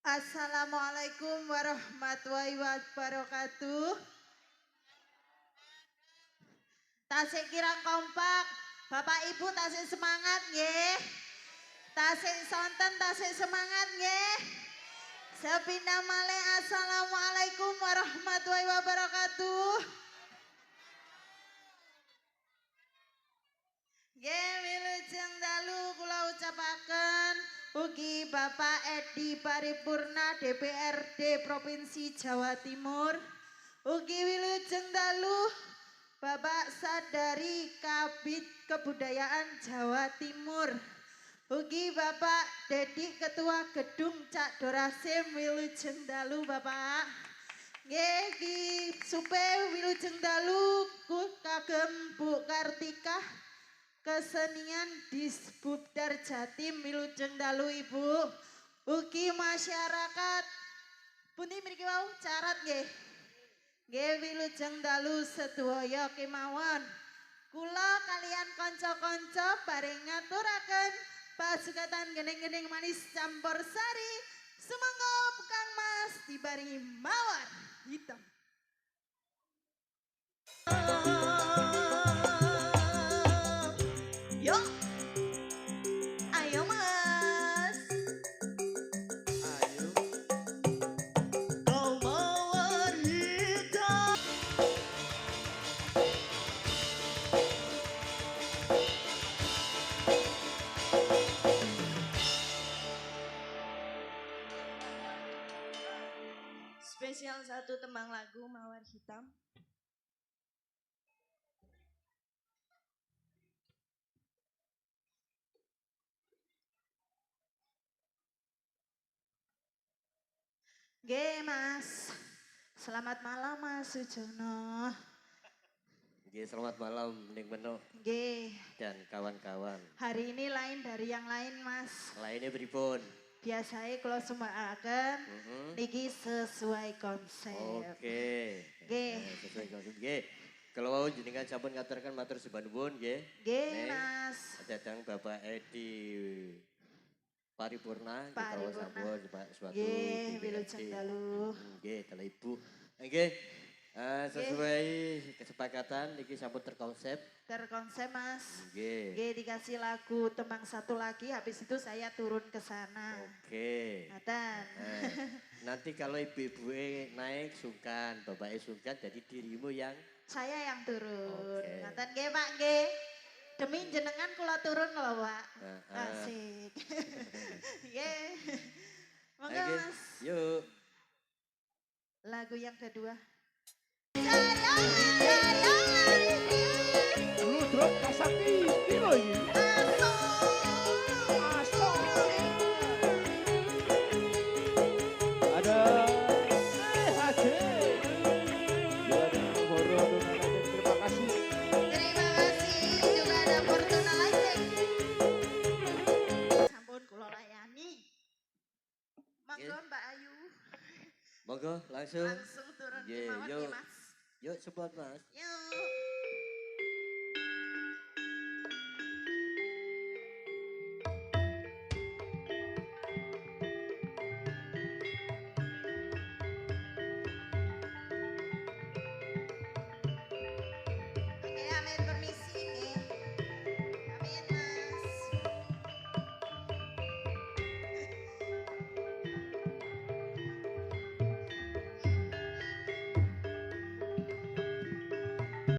Assalamualaikum warahmatullahi wabarakatuh. Tasik kirang kompak, Bapak Ibu tasik semangat nggih. Tasik sonten tasik semangat nggih. Sepindah malih assalamualaikum warahmatullahi wabarakatuh. Nggih wilujeng dalu kula ucapaken ugi Bapak Edi Paripurna DPRD Provinsi Jawa Timur. Ugi wilujeng dalu Bapak Sadari Kabid Kebudayaan Jawa Timur. Ugi Bapak Dedi Ketua Gedung Cak Dorasim wilujeng dalu Bapak. Nggih ki supe wilujeng dalu kagem Bu Kartika Kesenian Disbudar Jatim wilujeng dalu Ibu. Ugi masyarakat pundi mriki wau carat nggih. Nggih wilujeng dalu sedaya kemawon. Kula kalian kanca-kanca bareng ngaturaken pasugatan gening-gening manis campur sari. Sumangga Kang Mas dibarengi mawar hitam. Yo, ayo Mas. Ayo, kau mawar hitam. Spesial satu tembang lagu Mawar Hitam. Nggih Mas. Selamat malam Mas Sujono. Oke, selamat malam Ning Beno Nggih. dan kawan-kawan. Hari ini lain dari yang lain Mas. Lainnya pripun? Biasanya kalau sembahkan niki sesuai konsep. Oke. Nggih. Sesuai konsep. Nggih. Kalau mau jenengan sampun ngaturaken matur sembah nuwun nggih. Nggih Mas. Datang Bapak Edi Paripurna kita sampun suatu nggih wilujeng dalu. Nggih, dalu Ibu. Nggih. Sesuai kesepakatan niki sampun terkonsep. Terkonsep Mas. Nggih. Nggih dikasih lagu tembang satu lagi habis itu saya turun ke sana. Oke. Ngaten. Nanti kalau ibu-ibu naik sungkan, bapaknya sungkan jadi dirimu yang saya yang turun. Oke. Ngaten nggih Pak nggih. Demi jenengan kula turun lho Pak. Asik. Nggih. Monggo Mas. Yuk. Lagu yang kedua. Ludruk Kasakti piro iki? Ada Haji. Ya ada Horo terima kasih. Terima kasih juga ada Fortuna Lighting. Sampun kula layani. Monggo Mbak Ayu. Monggo langsung. Langsung turun ke mawar ya Mas. Yuk support Mas. Yuk.